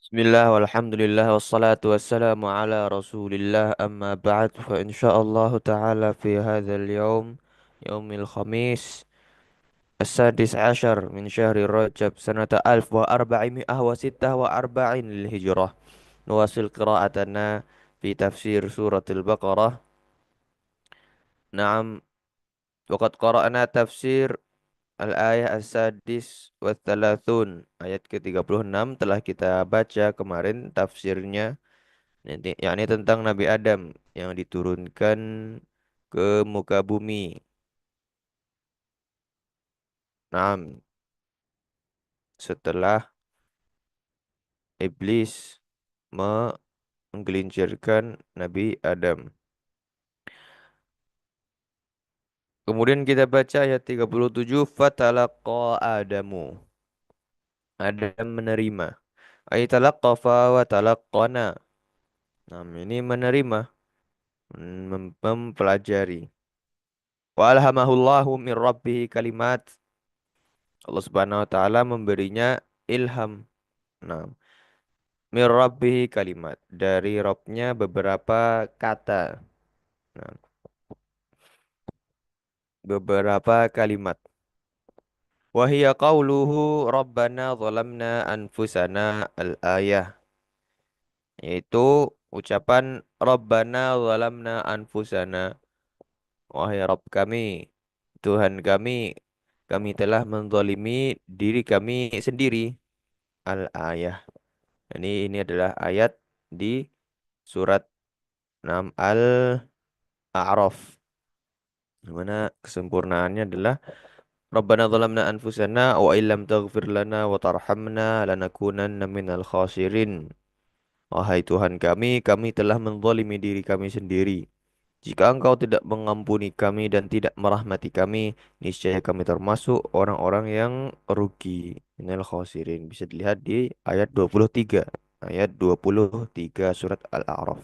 Bismillah walhamdulillah wassalatu wassalamu ala rasulillah amma ba'd fa insyaallah ta'ala fi hadzal yaumil khamis السادس عشر من شهر رجب سنة 1446 للهجرة نواصل قراءتنا في تفسير سورة البقرة. نعم، وقد قرأنا تفسير al-ayah as-sadis wa thalathun, ayat ke-36 telah kita baca kemarin tafsirnya. Nanti, yakni tentang Nabi Adam yang diturunkan ke muka bumi. Nah, setelah iblis menggelincirkan Nabi Adam. Kemudian kita baca ayat 37, fatalaqa Adamu. Adam menerima. Ay talaqqafa wa talaqqana. Nah, ini menerima, mempelajari. Wa alhamahullahu min rabbih kalimat. Allah Subhanahu wa taala memberinya ilham. Nah, min rabbih kalimat, dari Robnya beberapa kata. Nah, beberapa kalimat. Wahia qauluhu rabbana zalamna anfusana al-ayah, yaitu ucapan rabbana zalamna anfusana, wahai Rabb kami, Tuhan kami telah menzalimi diri kami sendiri. Al-ayah. Ini adalah ayat di surat 6 Al-A'raf. Di mana kesempurnaannya adalah Rabbana zalamna anfusana wa illam taghfir lana wa tarhamna lanakunanna minal khasirin. Wahai Tuhan kami telah menzalimi diri kami sendiri. Jika Engkau tidak mengampuni kami dan tidak merahmati kami, niscaya kami termasuk orang-orang yang rugi. Minal khasirin. Bisa dilihat di ayat 23. Ayat 23 surat Al-A'raf.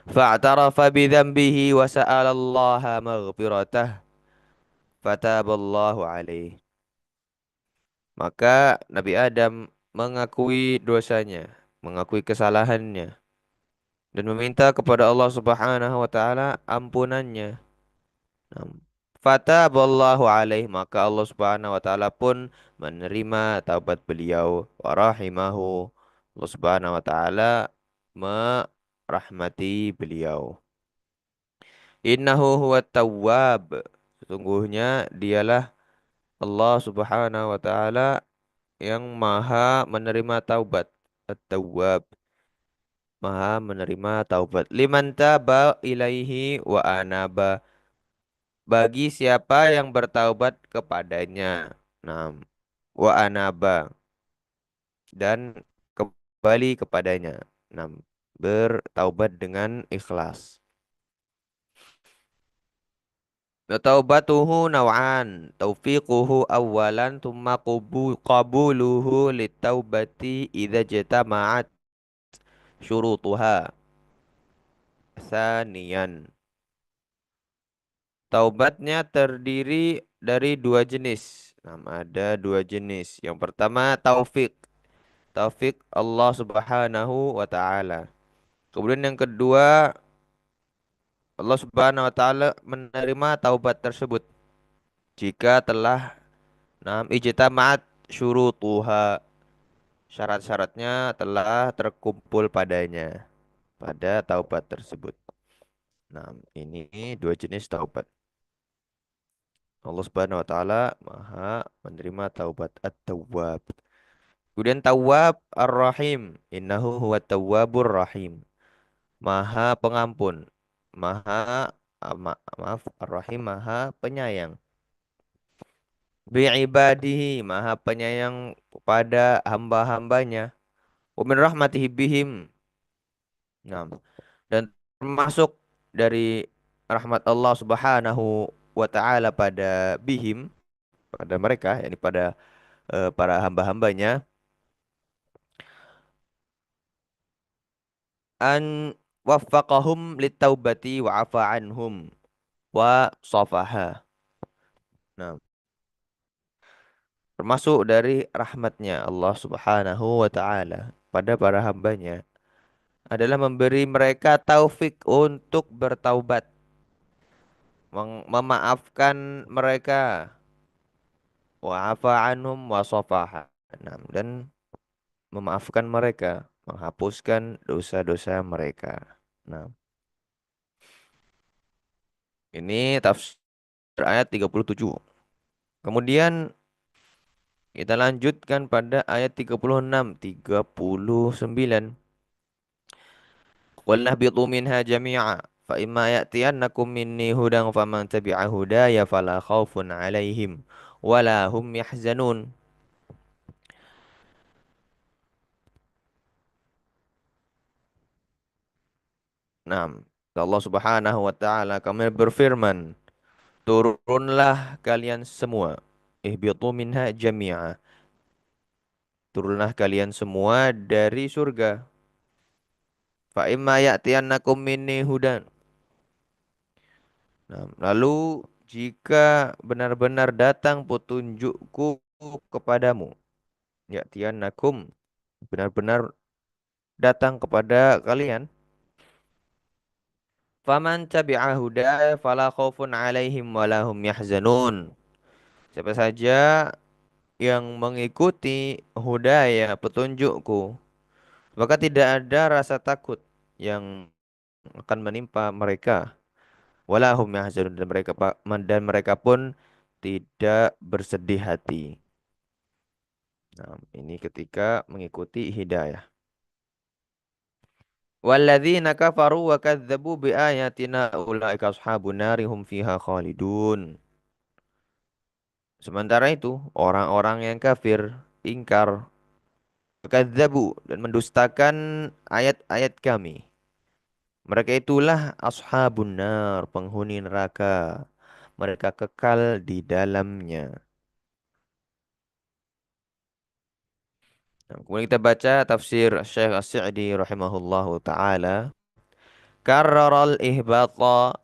Fa'tarafa bidzambihi wa sa'ala Allah maghfiratah fataballahu alaih. Maka Nabi Adam mengakui dosanya, mengakui kesalahannya, dan meminta kepada Allah Subhanahu wa taala ampunannya. Nah, fataballahu alaih, maka Allah Subhanahu wa taala pun menerima taubat beliau. Wa rahimahu, Allah Subhanahu wa taala merahmati beliau. Innahu huwa tawwab. Sesungguhnya dialah Allah Subhanahu wa taala yang maha menerima taubat. At-Tawwab, maha menerima taubat. Liman taba ilaihi wa anaba, bagi siapa yang bertaubat kepadanya. Nah, wa anaba, dan kembali kepadanya. Nah, bertaubat dengan ikhlas. Taubatuhu naw'an, taufiquhu awalan, thumma qabuluhu litaubati idza jatama'at syurutuha saniyan. Taubatnya terdiri dari dua jenis. Nah, ada dua jenis. Yang pertama taufik. Taufik Allah Subhanahu wa taala. Kemudian yang kedua, Allah Subhanahu wa taala menerima taubat tersebut jika telah ijtama'at syurutuha, syarat-syaratnya telah terkumpul padanya, pada taubat tersebut. Nah, ini dua jenis taubat. Allah Subhanahu wa taala Maha menerima taubat At-Tawwab. Kemudian Tawwab Ar-Rahim. Innahu huwa Tawwabur Rahim. Maha pengampun. Maaf, Ar-Rahim, Maha penyayang. Bi'ibadihi, Maha penyayang kepada hamba-hambanya. Wa min rahmatihi bihim. Nah, dan termasuk dari rahmat Allah Subhanahu wa taala pada bihim, pada mereka, yakni pada para hamba-hambanya, an waffaqahum litaubati wa afa anhum wa safaha. Nah, termasuk dari rahmatnya Allah Subhanahu wa taala pada para hambanya adalah memberi mereka taufik untuk bertaubat, memaafkan mereka, wa afa anhum wa safaha. Nah, dan memaafkan mereka, menghapuskan dosa-dosa mereka. Nah, ini tafsir ayat 37. Kemudian kita lanjutkan pada ayat 36, 39. Qul nahbitu minha jami'a fa imma ya'tiyannakum minni hudan faman tabi'a hudaya fala khaufun 'alaihim wala hum yahzanun. Nah, Allah Subhanahu wa taala kami berfirman, turunlah kalian semua. Ihbitu minha jami'a. Turunlah kalian semua dari surga. Fa imma ya'tiyannakum minni hudan. Nah, lalu jika benar-benar datang petunjukku kepadamu, ya'tiyannakum, benar-benar datang kepada kalian, faman tabi'a hudaya fala khaufun 'alaihim wala hum yahzanun. Siapa saja yang mengikuti hudaya petunjukku, maka tidak ada rasa takut yang akan menimpa mereka. Walahum yahzanun, dan mereka pun tidak bersedih hati. Nah, ini ketika mengikuti hidayah. Walladzina kafaru wa kadzdzabu biayatina ulaika ashabun nari hum fiha khalidun. Sementara itu, orang-orang yang kafir, ingkar, kadzdzabu dan mendustakan ayat-ayat kami. Mereka itulah ashabun nar, penghuni neraka. Mereka kekal di dalamnya. Nah, kemudian kita baca tafsir Syekh As-Sa'di rahimahullahu taala. Karraral ihbata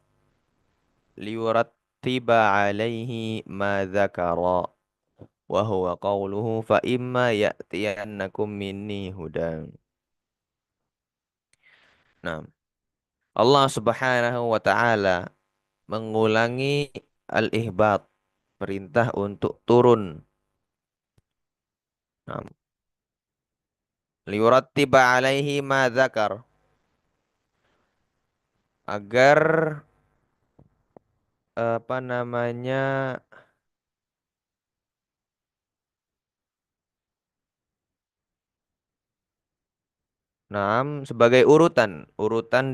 liyurattiba alaihi ma dzakara wa huwa qawluhu fa imma ya'tiyannakum minni hudan. Nah, Allah Subhanahu wa taala mengulangi al-ihbat, perintah untuk turun. Nah, liyurattiba alaihi ma dzakar, agar apa namanya? Nah, sebagai urutan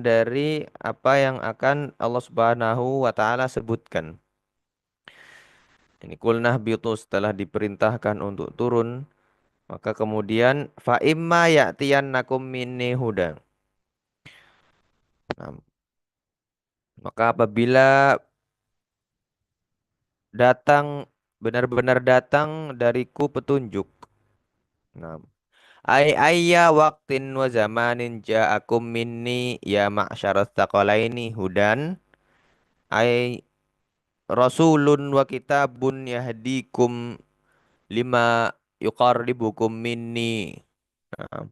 dari apa yang akan Allah Subhanahu wa taala sebutkan. Ini kulnah bitu setelah diperintahkan untuk turun, maka kemudian fa imma ya'tiyannakum minni hudan. Nah, maka apabila datang benar-benar datang dariku petunjuk. Nah, ayya waqtin wa zamanin ja'akum minni ya ma'syarat tsaqalaini hudan. Ay Rasulun wa kitabun yahdikum lima yuqarribukum minni. Nah,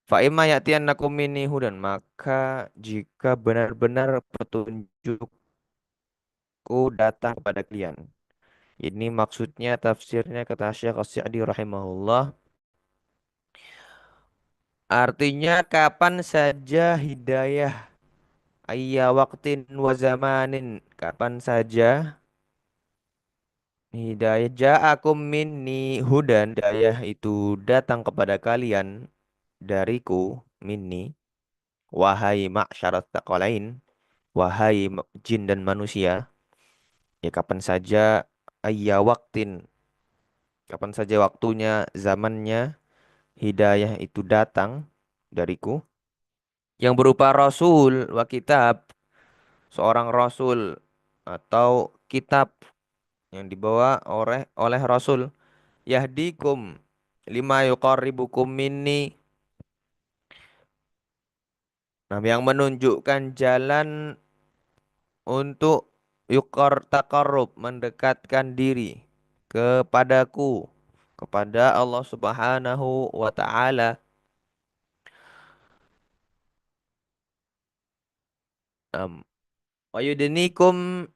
fa imma ya'tiyannakum minni hudan, maka jika benar-benar petunjukku datang kepada kalian. Ini maksudnya tafsirnya kata Syekh As-Sa'di rahimahullah. Artinya kapan saja hidayah, ayya waqtin wa zamanin, kapan saja hidayah ja'akum minni hudan, hidayah itu datang kepada kalian dariku, minni, wahai ma'syarat taqalain, wahai jin dan manusia, ya kapan saja, ayya waktin, kapan saja waktunya, zamannya, hidayah itu datang dariku, yang berupa rasul wa kitab, seorang rasul atau kitab yang dibawa oleh rasul, yahdikum lima yuqarribukum minni, nah, yang menunjukkan jalan untuk taqarrub mendekatkan diri kepadaku, kepada Allah Subhanahu wa taala. Am, wa yudnikum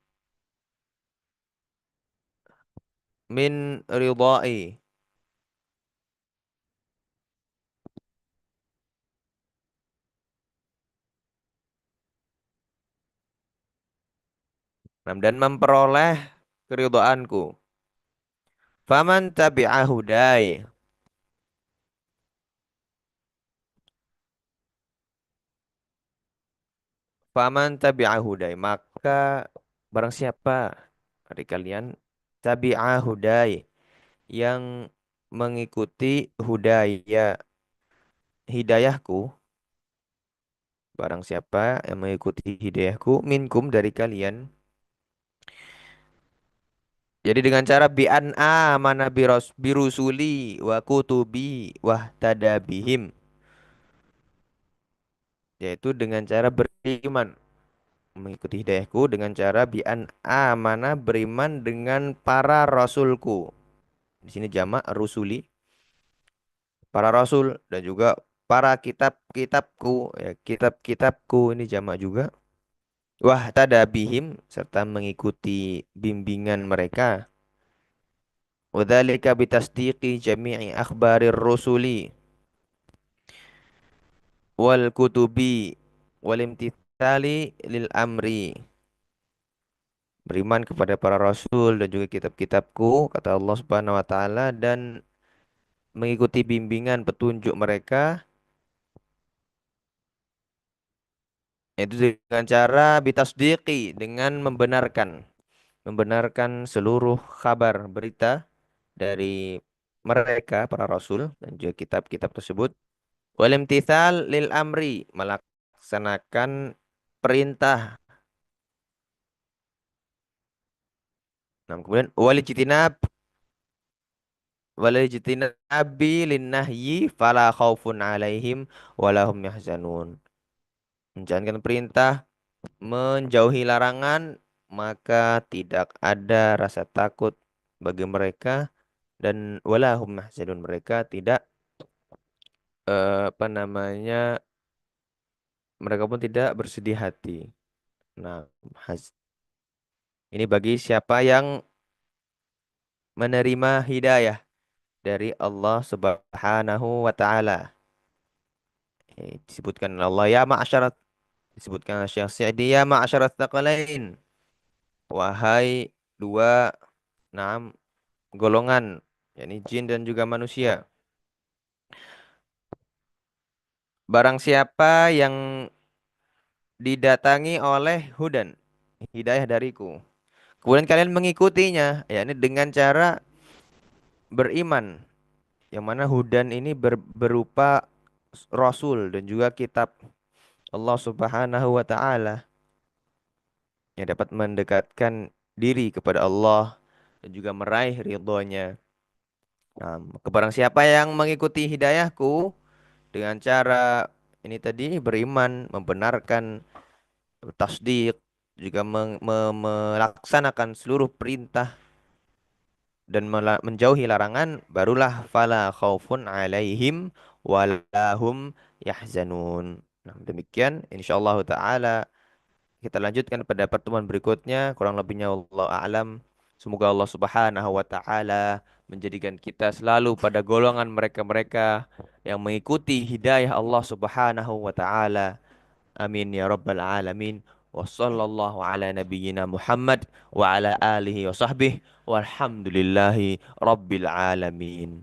min ridai. Dan memperoleh keridhaanku. Faman tabi'a hudai. Faman tabi'a hudai. Maka barang siapa dari kalian tabi'a hudai yang mengikuti hudaya hidayahku, barang siapa yang mengikuti hidayahku minkum dari kalian. Jadi dengan cara bi'an amana birusuli wa kutubi wa tadabihim, yaitu dengan cara beriman, mengikuti hidayahku dengan cara bi'an amana, beriman dengan para rasulku. Di sini jamak rusuli, para rasul, dan juga para kitab-kitabku, ya, kitab-kitabku ini jamak juga. Wah tadabihim, serta mengikuti bimbingan mereka. Wadzalika bitasdiqi jami'i akhbarir rusuli wal kutubi wal imtithali lil amri. Beriman kepada para rasul dan juga kitab-kitabku, kata Allah Subhanahu wa taala, dan mengikuti bimbingan petunjuk mereka, yaitu dengan cara bitasdiqi, dengan membenarkan seluruh kabar berita dari mereka para rasul dan juga kitab-kitab tersebut. Wal imtithal lil amri, melaksanakan perintah. Nah, kemudian wal ijtinabi lin nahyi fala khaufun alaihim walahum yahzanun. Menjalankan perintah, menjauhi larangan, maka tidak ada rasa takut bagi mereka, dan walahum yahzanun, mereka tidak apa namanya, mereka pun tidak bersedih hati. Nah, ini bagi siapa yang menerima hidayah dari Allah Subhanahu wa taala. Disebutkan Allah ya ma'asyarat, disebutkan Syekh Sa'di ya ma'asyarat tsaqalain, wahai dua enam golongan, yakni jin dan juga manusia. Barang siapa yang didatangi oleh hudan, hidayah dariku, kemudian kalian mengikutinya, yakni dengan cara beriman, yang mana hudan ini berupa rasul dan juga kitab Allah Subhanahu wa taala, yang dapat mendekatkan diri kepada Allah dan juga meraih ridhonya. Nah, kebarang siapa yang mengikuti hidayahku dengan cara ini tadi, beriman, membenarkan, tasdik, juga melaksanakan seluruh perintah dan menjauhi larangan, barulah fala khaufun alaihim walahum yahzanun. Nah, demikian insyaallah taala. Kita lanjutkan pada pertemuan berikutnya. Kurang lebihnya Allah a'lam. Semoga Allah Subhanahu wa taala menjadikan kita selalu pada golongan mereka-mereka yang mengikuti hidayah Allah Subhanahu wa taala. Amin ya rabbal alamin. Wa sallallahu ala nabiyyina Muhammad wa ala alihi wa sahbihi walhamdulillahi rabbil alamin.